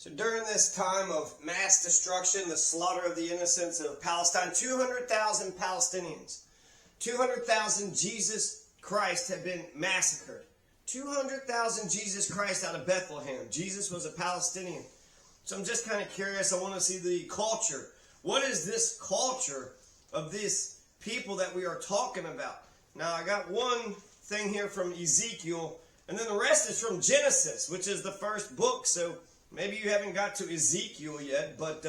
So during this time of mass destruction, the slaughter of the innocents of Palestine, 200,000 Palestinians, 200,000 Jesus Christ have been massacred. 200,000 Jesus Christ out of Bethlehem. Jesus was a Palestinian. So I'm just kind of curious. I want to see the culture. What is this culture of this people that we are talking about? Now, I got one thing here from Ezekiel, and then the rest is from Genesis, which is the first book. So maybe you haven't got to Ezekiel yet, but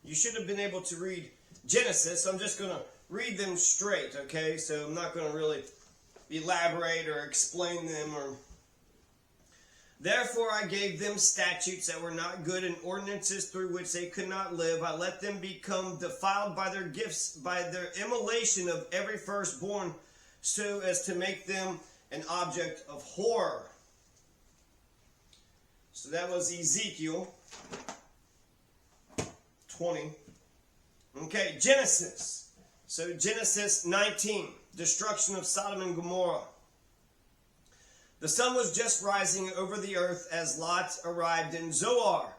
you should have been able to read Genesis. So I'm just going to read them straight, okay? So I'm not going to really elaborate or explain them. Therefore I gave them statutes that were not good, and ordinances through which they could not live. I let them become defiled by their gifts, by their immolation of every firstborn, so as to make them an object of horror. So that was Ezekiel 20. Okay, Genesis. So Genesis 19, destruction of Sodom and Gomorrah. The sun was just rising over the earth as Lot arrived in Zoar.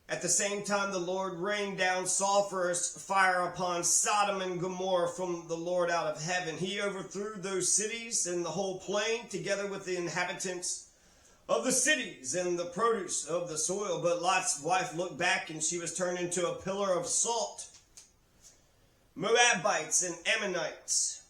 At the same time, the Lord rained down sulfurous fire upon Sodom and Gomorrah from the Lord out of heaven. He overthrew those cities and the whole plain, together with the inhabitants of the cities and the produce of the soil. But Lot's wife looked back, and she was turned into a pillar of salt. Moabites and Ammonites.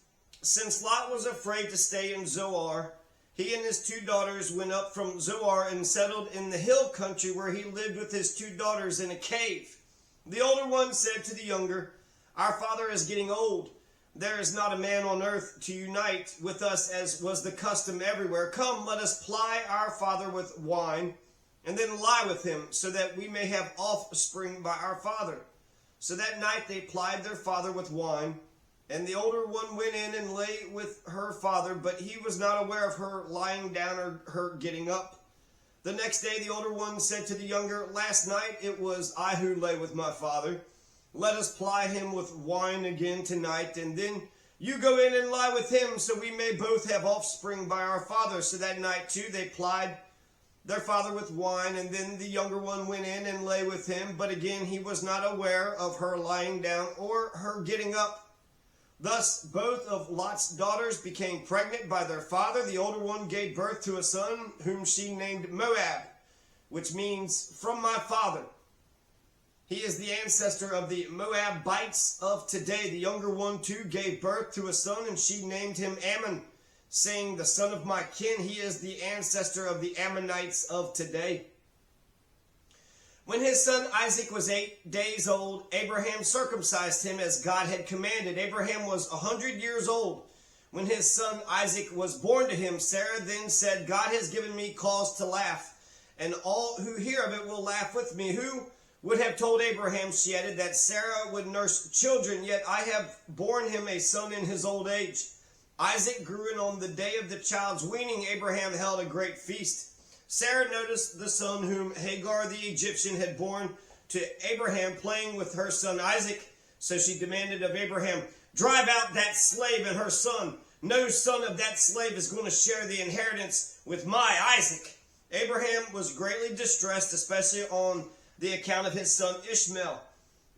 Since Lot was afraid to stay in Zoar, he and his two daughters went up from Zoar and settled in the hill country, where he lived with his two daughters in a cave. The older one said to the younger, "Our father is getting old. There is not a man on earth to unite with us as was the custom everywhere. Come, let us ply our father with wine, and then lie with him, so that we may have offspring by our father." So that night they plied their father with wine. And the older one went in and lay with her father, but he was not aware of her lying down or her getting up. The next day the older one said to the younger, "Last night it was I who lay with my father. Let us ply him with wine again tonight, and then you go in and lie with him, so we may both have offspring by our father." So that night too they plied their father with wine, and then the younger one went in and lay with him, but again he was not aware of her lying down or her getting up. Thus both of Lot's daughters became pregnant by their father. The older one gave birth to a son, whom she named Moab, which means "from my father." He is the ancestor of the Moabites of today. The younger one too gave birth to a son, and she named him Ammon, saying, "The son of my kin." He is the ancestor of the Ammonites of today. When his son Isaac was 8 days old, Abraham circumcised him as God had commanded. Abraham was 100 years old when his son Isaac was born to him. Sarah then said, "God has given me cause to laugh, and all who hear of it will laugh with me." Who would have told Abraham, she added, that Sarah would nurse children? Yet I have borne him a son in his old age. Isaac grew, and on the day of the child's weaning, Abraham held a great feast. Sarah noticed the son whom Hagar the Egyptian had borne to Abraham playing with her son Isaac. So she demanded of Abraham, "Drive out that slave and her son. No son of that slave is going to share the inheritance with my Isaac." Abraham was greatly distressed, especially on the account of his son Ishmael.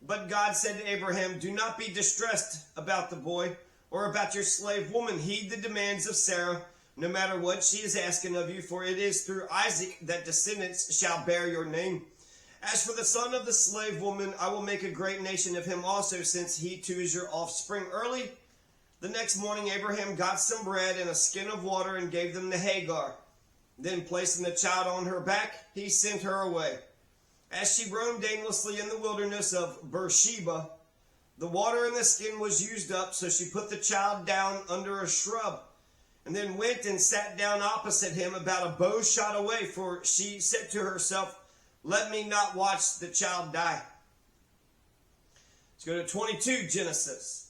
But God said to Abraham, "Do not be distressed about the boy or about your slave woman. Heed the demands of Sarah, no matter what she is asking of you, for it is through Isaac that descendants shall bear your name. As for the son of the slave woman, I will make a great nation of him also, since he too is your offspring." Early the next morning Abraham got some bread and a skin of water and gave them to Hagar. Then placing the child on her back, he sent her away. As she roamed aimlessly in the wilderness of Beersheba, the water in the skin was used up, so she put the child down under a shrub, and then went and sat down opposite him, about a bow shot away, for she said to herself, "Let me not watch the child die." Let's go to 22, Genesis.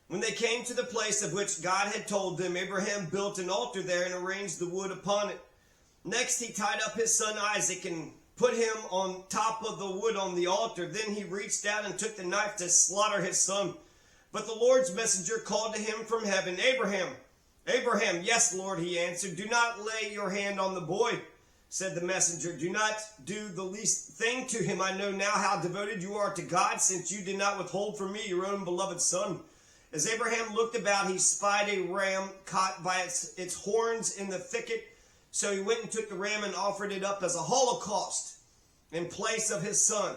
When they came to the place of which God had told them, Abraham built an altar there and arranged the wood upon it. Next he tied up his son Isaac and put him on top of the wood on the altar. Then he reached out and took the knife to slaughter his son. But the Lord's messenger called to him from heaven, "Abraham, Abraham." "Yes, Lord," he answered. "Do not lay your hand on the boy. said the messenger. Do not do the least thing to him. I know now how devoted you are to God, since you did not withhold from me your own beloved son. As Abraham looked about, he spied a ram caught by its horns in the thicket. So he went and took the ram and offered it up as a holocaust in place of his son.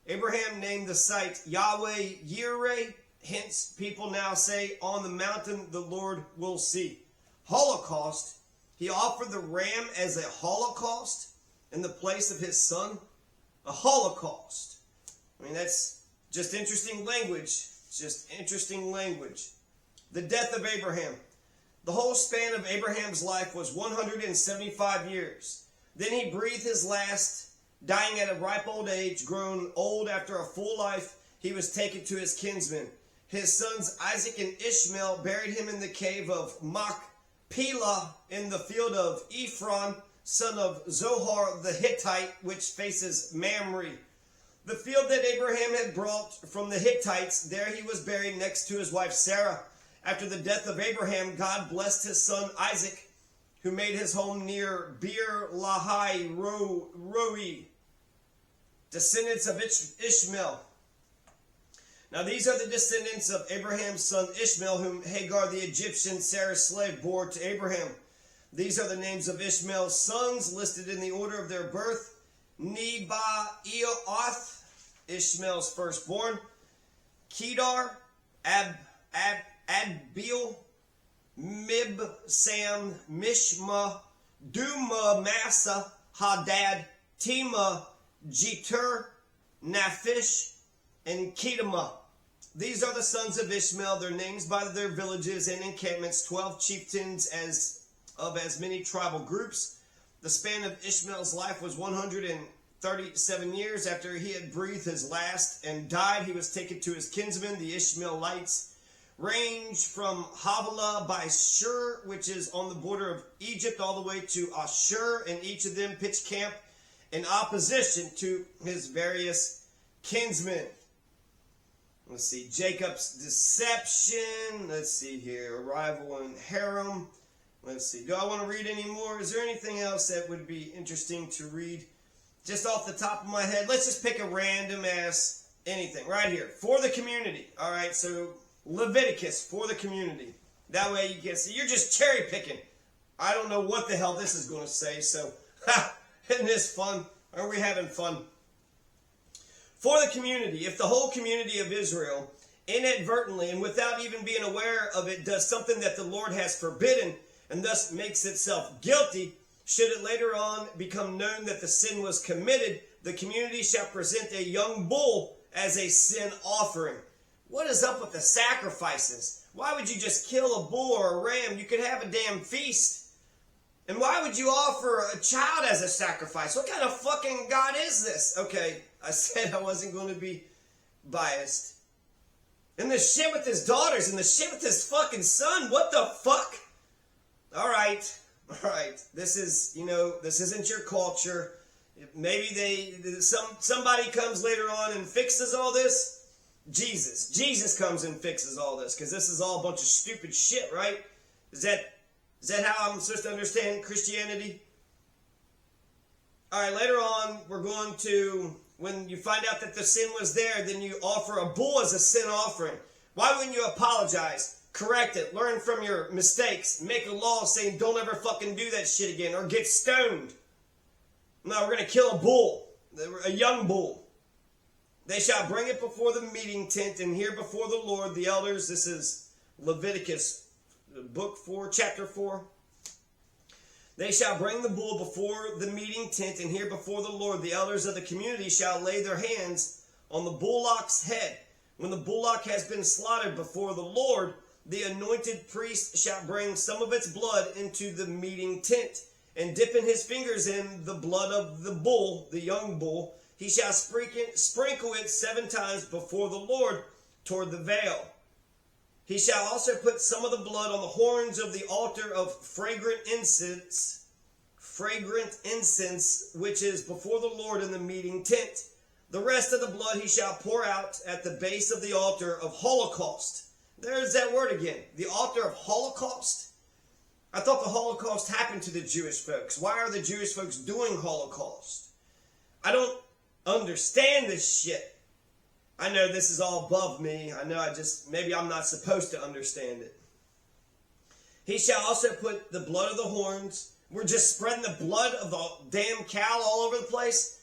Abraham named the site Yahweh Yireh. Hence, people now say, on the mountain the Lord will see. Holocaust. He offered the ram as a holocaust in the place of his son. A holocaust. I mean, that's just interesting language. It's just interesting language. The death of Abraham. The whole span of Abraham's life was 175 years. Then he breathed his last, dying at a ripe old age, grown old after a full life. He was taken to his kinsmen. His sons Isaac and Ishmael buried him in the cave of Machpelah in the field of Ephron, son of Zohar the Hittite, which faces Mamre. The field that Abraham had brought from the Hittites, there he was buried next to his wife Sarah. After the death of Abraham, God blessed his son Isaac, who made his home near Beer Lahai Roi, descendants of Ishmael. Now these are the descendants of Abraham's son Ishmael, whom Hagar the Egyptian, Sarah's slave, bore to Abraham. These are the names of Ishmael's sons, listed in the order of their birth. Nebaioth, Ishmael's firstborn. Kedar, Adbeel, Mibsam, Mishma, Duma, Massa, Hadad, Tema, Jeter, Naphish, and Kedema. These are the sons of Ishmael, their names by their villages and encampments, 12 chieftains as many tribal groups. The span of Ishmael's life was 137 years. After he had breathed his last and died, he was taken to his kinsmen, the Ishmaelites, range from Havilah by Shur, which is on the border of Egypt, all the way to Ashur, and each of them pitched camp in opposition to his various kinsmen. Let's see, Jacob's deception. Let's see here, arrival in Haram. Let's see, do I want to read any more? Is there anything else that would be interesting to read? Just off the top of my head, let's just pick a random ass anything right here. For the community. All right, so Leviticus, for the community. That way you can see, you're just cherry picking. I don't know what the hell this is going to say, so isn't this fun? Are we having fun? For the community, if the whole community of Israel inadvertently and without even being aware of it does something that the Lord has forbidden and thus makes itself guilty, should it later on become known that the sin was committed, the community shall present a young bull as a sin offering. What is up with the sacrifices? Why would you just kill a bull or a ram? You could have a damn feast. And why would you offer a child as a sacrifice? What kind of fucking God is this? Okay, I said I wasn't going to be biased. And the shit with his daughters and the shit with his fucking son. What the fuck? All right. This is, this isn't your culture. Maybe somebody comes later on and fixes all this. Jesus comes and fixes all this, because this is all a bunch of stupid shit, right? Is that how I'm supposed to understand Christianity? All right, later on, we're going to, when you find out that the sin was there, then you offer a bull as a sin offering. Why wouldn't you apologize, correct it, learn from your mistakes, make a law saying don't ever fucking do that shit again, or get stoned? No, we're going to kill a bull, a young bull. They shall bring it before the meeting tent and here before the Lord, the elders. This is Leviticus, book 4, chapter 4. They shall bring the bull before the meeting tent and here before the Lord. The elders of the community shall lay their hands on the bullock's head. When the bullock has been slaughtered before the Lord, the anointed priest shall bring some of its blood into the meeting tent, and dipping his fingers in the blood of the bull, the young bull, he shall sprinkle it 7 times before the Lord toward the veil. He shall also put some of the blood on the horns of the altar of fragrant incense, which is before the Lord in the meeting tent. The rest of the blood he shall pour out at the base of the altar of Holocaust. There's that word again, the altar of Holocaust. I thought the Holocaust happened to the Jewish folks. Why are the Jewish folks doing Holocaust? I don't understand this shit. I know this is all above me. I know maybe I'm not supposed to understand it. He shall also put the blood of the horns. We're just spreading the blood of the damn cow all over the place.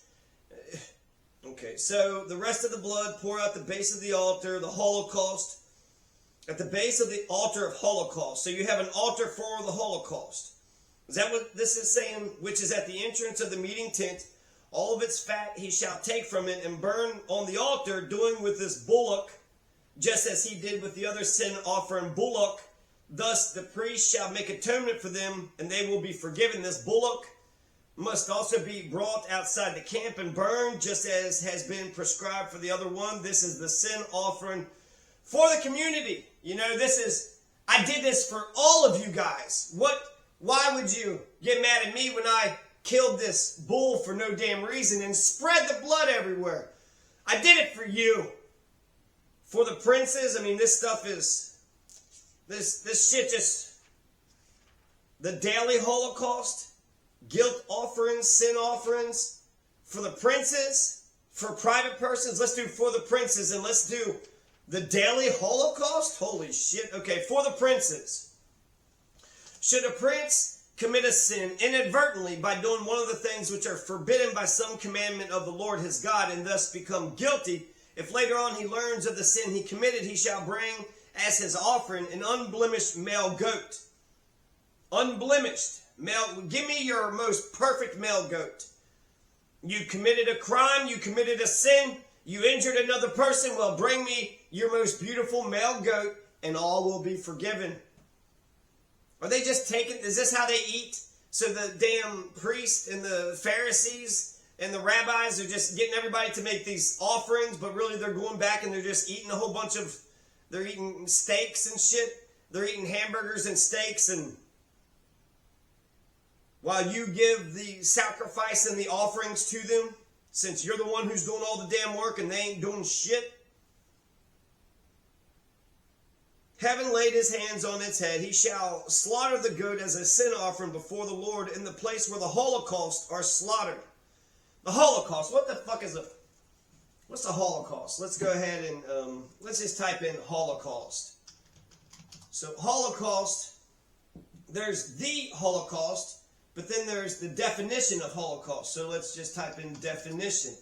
Okay, so the rest of the blood pour out the base of the altar, the Holocaust. At the base of the altar of Holocaust. So you have an altar for the Holocaust. Is that what this is saying? Which is at the entrance of the meeting tent. All of its fat he shall take from it and burn on the altar, doing with this bullock, just as he did with the other sin offering bullock. Thus the priest shall make atonement for them, and they will be forgiven. This bullock must also be brought outside the camp and burned, just as has been prescribed for the other one. This is the sin offering for the community. You know, I did this for all of you guys. Why would you get mad at me when I killed this bull for no damn reason and spread the blood everywhere? I did it for you. For the princes, I mean, this stuff is, this shit just, the daily Holocaust, guilt offerings, sin offerings, for the princes, for private persons. Let's do for the princes, and let's do the daily Holocaust? Holy shit. Okay, for the princes. Should a prince commit a sin inadvertently by doing one of the things which are forbidden by some commandment of the Lord his God, and thus become guilty, if later on he learns of the sin he committed, he shall bring as his offering an unblemished male goat. Unblemished. Male, give me your most perfect male goat. You committed a crime, you committed a sin, you injured another person, well, bring me your most beautiful male goat, and all will be forgiven. Are they just taking, is this how they eat? So the damn priests and the Pharisees and the rabbis are just getting everybody to make these offerings, but really they're going back and they're just eating a whole bunch of, they're eating steaks and shit. They're eating hamburgers and steaks, and while you give the sacrifice and the offerings to them, since you're the one who's doing all the damn work and they ain't doing shit. Having laid his hands on its head, he shall slaughter the goat as a sin offering before the Lord in the place where the Holocaust are slaughtered. The Holocaust, what the fuck is what's the Holocaust? Let's go ahead and, let's just type in Holocaust. So Holocaust, there's the Holocaust, but then there's the definition of Holocaust. So let's just type in definition.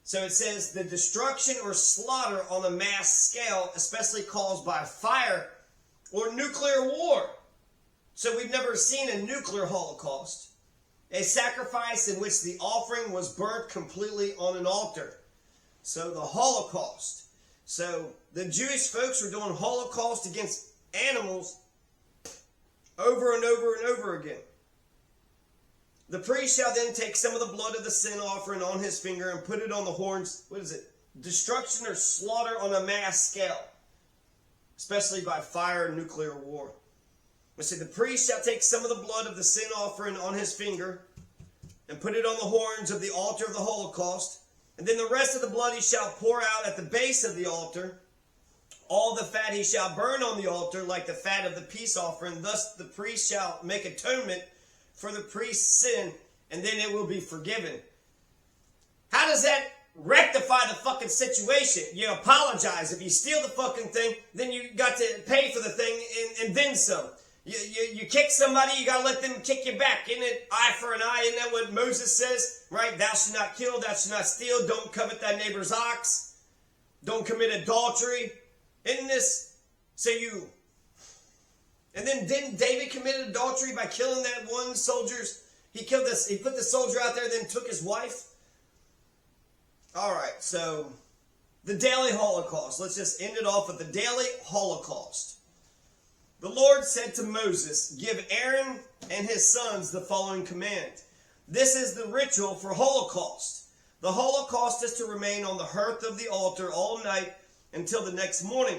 So it says the destruction or slaughter on a mass scale, especially caused by fire or nuclear war. So we've never seen a nuclear Holocaust. A sacrifice in which the offering was burnt completely on an altar. So the Holocaust. So the Jewish folks were doing Holocaust against animals over and over and over again. The priest shall then take some of the blood of the sin offering on his finger and put it on the horns. What is it? Destruction or slaughter on a mass scale, especially by fire and nuclear war. Let's see, the priest shall take some of the blood of the sin offering on his finger and put it on the horns of the altar of the Holocaust. And then the rest of the blood he shall pour out at the base of the altar. All the fat he shall burn on the altar like the fat of the peace offering. Thus the priest shall make atonement for the priest's sin, and then it will be forgiven. How does that rectify the fucking situation? You apologize. If you steal the fucking thing, then you got to pay for the thing and then some. You kick somebody, you got to let them kick you back. Isn't it eye for an eye? Isn't that what Moses says? Right? Thou shalt not kill, thou shalt not steal, don't covet thy neighbor's ox, don't commit adultery. Isn't this? So you... And then didn't David commit adultery by killing that one soldier? He put the soldier out there, then took his wife. All right, so the daily Holocaust. Let's just end it off with the daily Holocaust. The Lord said to Moses, give Aaron and his sons the following command. This is the ritual for Holocaust. The Holocaust is to remain on the hearth of the altar all night until the next morning,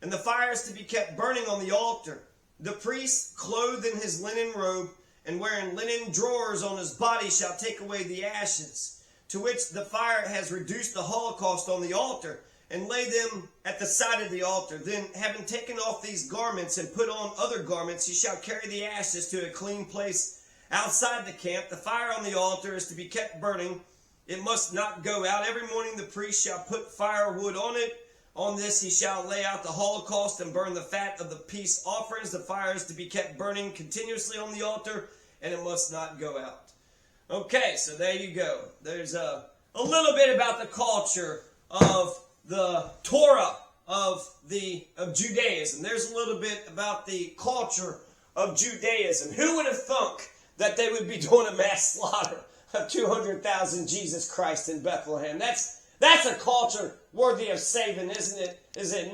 and the fire is to be kept burning on the altar. The priest, clothed in his linen robe and wearing linen drawers on his body, shall take away the ashes, to which the fire has reduced the Holocaust on the altar, and lay them at the side of the altar. Then, having taken off these garments and put on other garments, he shall carry the ashes to a clean place outside the camp. The fire on the altar is to be kept burning. It must not go out. Every morning the priest shall put firewood on it. On this he shall lay out the holocaust and burn the fat of the peace offerings. The fire is to be kept burning continuously on the altar, and it must not go out. Okay, so there you go. There's a little bit about the culture of the Torah of Judaism. There's a little bit about the culture of Judaism. Who would have thunk that they would be doing a mass slaughter of 200,000 Jesus Christ in Bethlehem? That's a culture worthy of saving, isn't it? Is it not?